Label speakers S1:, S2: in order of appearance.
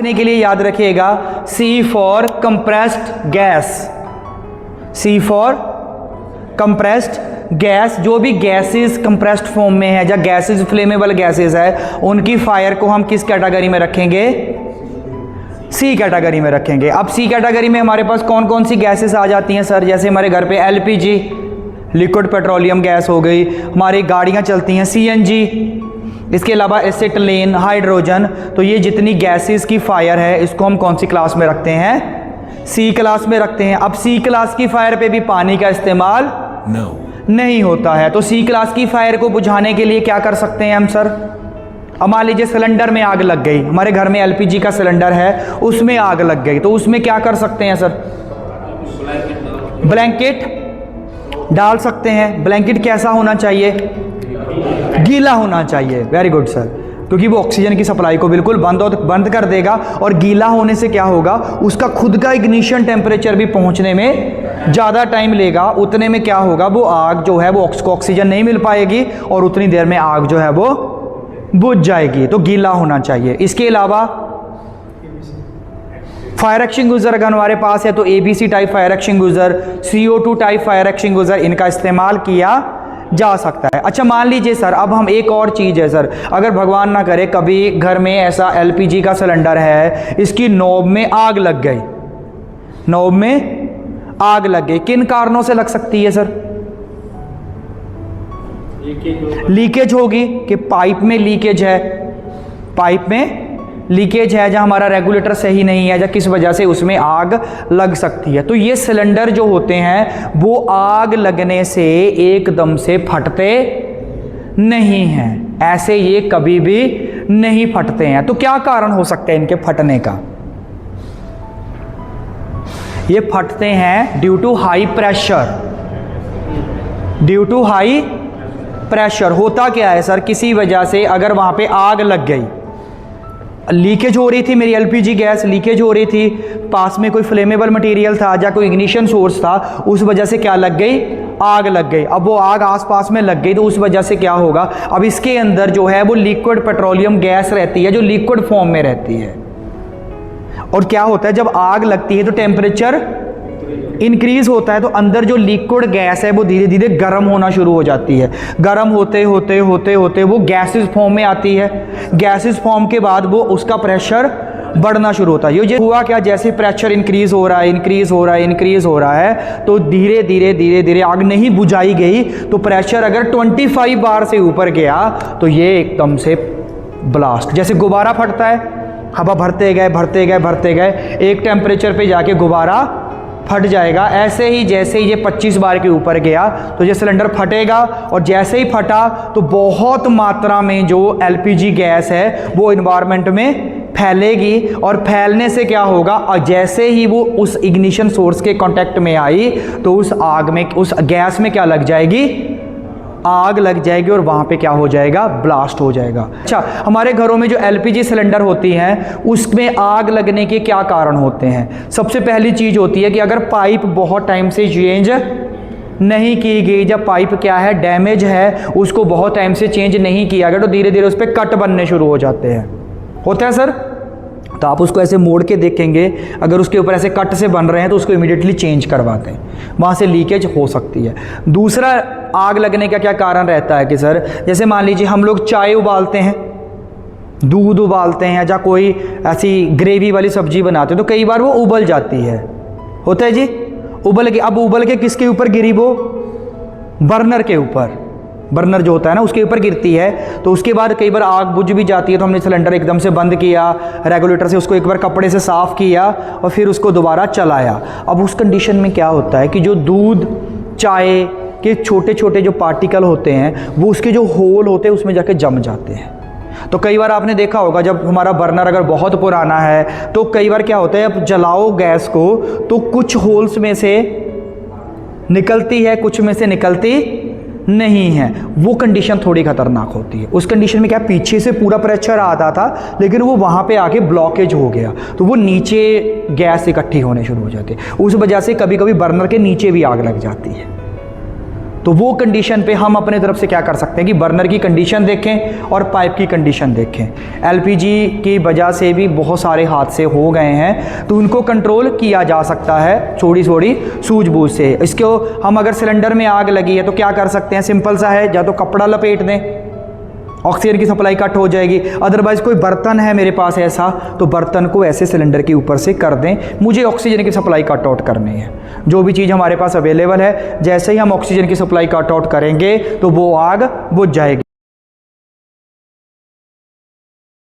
S1: लिखने के लिए याद रखिएगा C for compressed gas, C for compressed gas. जो भी गैसेस कंप्रेस्ड फॉर्म में है या गैसेस फ्लेमेबल गैसेस है उनकी फायर को हम किस कैटेगरी में रखेंगे? सी कैटेगरी में रखेंगे। अब सी कैटेगरी में हमारे पास कौन कौन सी गैसेस आ जाती हैं सर? जैसे हमारे घर पे एलपीजी लिक्विड पेट्रोलियम गैस हो गई, हमारी गाड़ियां चलती हैं सीएनजी, इसके अलावा एसिटिलीन, हाइड्रोजन। तो ये जितनी गैसेस की फायर है इसको हम कौन सी क्लास में रखते हैं? सी क्लास में रखते हैं। अब सी क्लास की फायर पे भी पानी का इस्तेमाल नहीं होता है। तो सी क्लास की फायर को बुझाने के लिए क्या कर सकते हैं हम सर? अब मान लीजिए सिलेंडर में आग लग गई, हमारे घर में एलपीजी का सिलेंडर है, उसमें आग लग गई, तो उसमें क्या कर सकते हैं सर? ब्लैंकेट डाल सकते हैं। ब्लैंकेट कैसा होना चाहिए? गीला होना चाहिए। वेरी गुड सर, क्योंकि वो ऑक्सीजन की सप्लाई को बिल्कुल बंद कर देगा। और गीला होने से क्या होगा? उसका खुद का इग्निशन टेम्परेचर भी पहुंचने में ज़्यादा टाइम लेगा। उतने में क्या होगा? वो आग जो है वो ऑक्सीजन नहीं मिल पाएगी और उतनी देर में आग जो है वो बुझ जाएगी। तो गीला होना चाहिए। इसके अलावा फायर एक्सटिंग्विशर अगर हमारे पास है तो ABC type fire extinguisher, CO2 type fire extinguisher, इनका इस्तेमाल किया जा सकता है। अच्छा मान लीजिए सर, अब हम एक और चीज़ है सर, अगर भगवान ना करे कभी घर में ऐसा एलपीजी का सिलेंडर है, इसकी नोब में आग लग गई, नोब में आग लग गई, किन कारणों से लग सकती है सर? लीकेज होगी कि पाइप में लीकेज है, पाइप में लीकेज है, जहाँ हमारा रेगुलेटर सही नहीं है, या किस वजह से उसमें आग लग सकती है। तो ये सिलेंडर जो होते हैं वो आग लगने से एकदम से फटते नहीं हैं, ऐसे ये कभी भी नहीं फटते हैं। तो क्या कारण हो सकते हैं इनके फटने का? ये फटते हैं due to high pressure, due to high pressure. होता क्या है सर, किसी वजह से अगर वहां पे आग लग गई, लीकेज हो रही थी, मेरी एलपीजी गैस लीकेज हो रही थी, पास में कोई फ्लेमेबल मटेरियल था या कोई इग्निशन सोर्स था, उस वजह से क्या लग गई? आग लग गई। अब वो आग आसपास में लग गई तो उस वजह से क्या होगा? अब इसके अंदर जो है वो लिक्विड पेट्रोलियम गैस रहती है जो लिक्विड फॉर्म में रहती है। और क्या होता है, जब आग लगती है तो टेम्परेचर इंक्रीज होता है, तो अंदर जो लिक्विड गैस है वो धीरे धीरे गर्म होना शुरू हो जाती है। गर्म होते होते होते होते वो गैसेस फॉर्म में आती है। गैसेस फॉर्म के बाद वो उसका प्रेशर बढ़ना शुरू होता है। ये हुआ क्या, जैसे प्रेशर इंक्रीज हो रहा है, इंक्रीज हो रहा है, इंक्रीज हो रहा है, तो धीरे धीरे धीरे धीरे आग नहीं बुझाई गई तो प्रेशर अगर 25 बार से ऊपर गया तो ये एकदम से ब्लास्ट, जैसे गुब्बारा फटता है, हवा भरते गए भरते गए भरते गए, एक टेम्परेचर पे जाके गुब्बारा फट जाएगा। ऐसे ही जैसे ही ये 25 बार के ऊपर गया तो ये सिलेंडर फटेगा, और जैसे ही फटा तो बहुत मात्रा में जो एलपीजी गैस है वो एनवायरनमेंट में फैलेगी, और फैलने से क्या होगा, और जैसे ही वो उस इग्निशन सोर्स के कांटेक्ट में आई तो उस आग में, उस गैस में क्या लग जाएगी? आग लग जाएगी, और वहां पे क्या हो जाएगा? ब्लास्ट हो जाएगा। अच्छा, हमारे घरों में जो एलपीजी सिलेंडर होती हैं उसमें आग लगने के क्या कारण होते हैं? सबसे पहली चीज होती है कि अगर पाइप बहुत टाइम से चेंज नहीं की गई, जब पाइप क्या है, डैमेज है, उसको बहुत टाइम से चेंज नहीं किया गया, तो धीरे धीरे उस पर कट बनने शुरू हो जाते हैं। होता है सर? तो आप उसको ऐसे मोड़ के देखेंगे, अगर उसके ऊपर ऐसे कट से बन रहे हैं तो उसको इमीडिएटली चेंज करवाते हैं, वहाँ से लीकेज हो सकती है। दूसरा आग लगने का क्या कारण रहता है कि सर, जैसे मान लीजिए हम लोग चाय उबालते हैं, दूध उबालते हैं, या कोई ऐसी ग्रेवी वाली सब्जी बनाते हैं तो कई बार वो उबल जाती है। होता है जी, उबल के, अब उबल के किसके ऊपर गिरी? वो बर्नर के ऊपर, बर्नर जो होता है ना उसके ऊपर गिरती है, तो उसके बाद कई बार आग बुझ भी जाती है। तो हमने सिलेंडर एकदम से बंद किया, रेगुलेटर से उसको एक बार कपड़े से साफ़ किया और फिर उसको दोबारा चलाया। अब उस कंडीशन में क्या होता है कि जो दूध, चाय के छोटे छोटे जो पार्टिकल होते हैं वो उसके जो होल होते हैं उसमें जाके जम जाते हैं। तो कई बार आपने देखा होगा, जब हमारा बर्नर अगर बहुत पुराना है तो कई बार क्या होता है, अब जलाओ गैस को तो कुछ होल्स में से निकलती है, कुछ में से निकलती नहीं है। वो कंडीशन थोड़ी खतरनाक होती है। उस कंडीशन में क्या, पीछे से पूरा प्रेशर आता था लेकिन वो वहाँ पे आके ब्लॉकेज हो गया, तो वो नीचे गैस इकट्ठी होने शुरू हो जाती है। उस वजह से कभी कभी बर्नर के नीचे भी आग लग जाती है। तो वो कंडीशन पे हम अपने तरफ से क्या कर सकते हैं कि बर्नर की कंडीशन देखें और पाइप की कंडीशन देखें। एलपीजी की वजह से भी बहुत सारे हादसे हो गए हैं, तो उनको कंट्रोल किया जा सकता है थोड़ी थोड़ी सूझबूझ से। इसको हम अगर सिलेंडर में आग लगी है तो क्या कर सकते हैं, सिंपल सा है, या तो कपड़ा लपेट दें, ऑक्सीजन की सप्लाई कट हो जाएगी। अदरवाइज़ कोई बर्तन है मेरे पास ऐसा, तो बर्तन को ऐसे सिलेंडर के ऊपर से कर दें, मुझे ऑक्सीजन की सप्लाई कट आउट करनी है। जो भी चीज़ हमारे पास अवेलेबल है, जैसे ही हम ऑक्सीजन की सप्लाई कट आउट करेंगे तो वो आग बुझ जाएगी।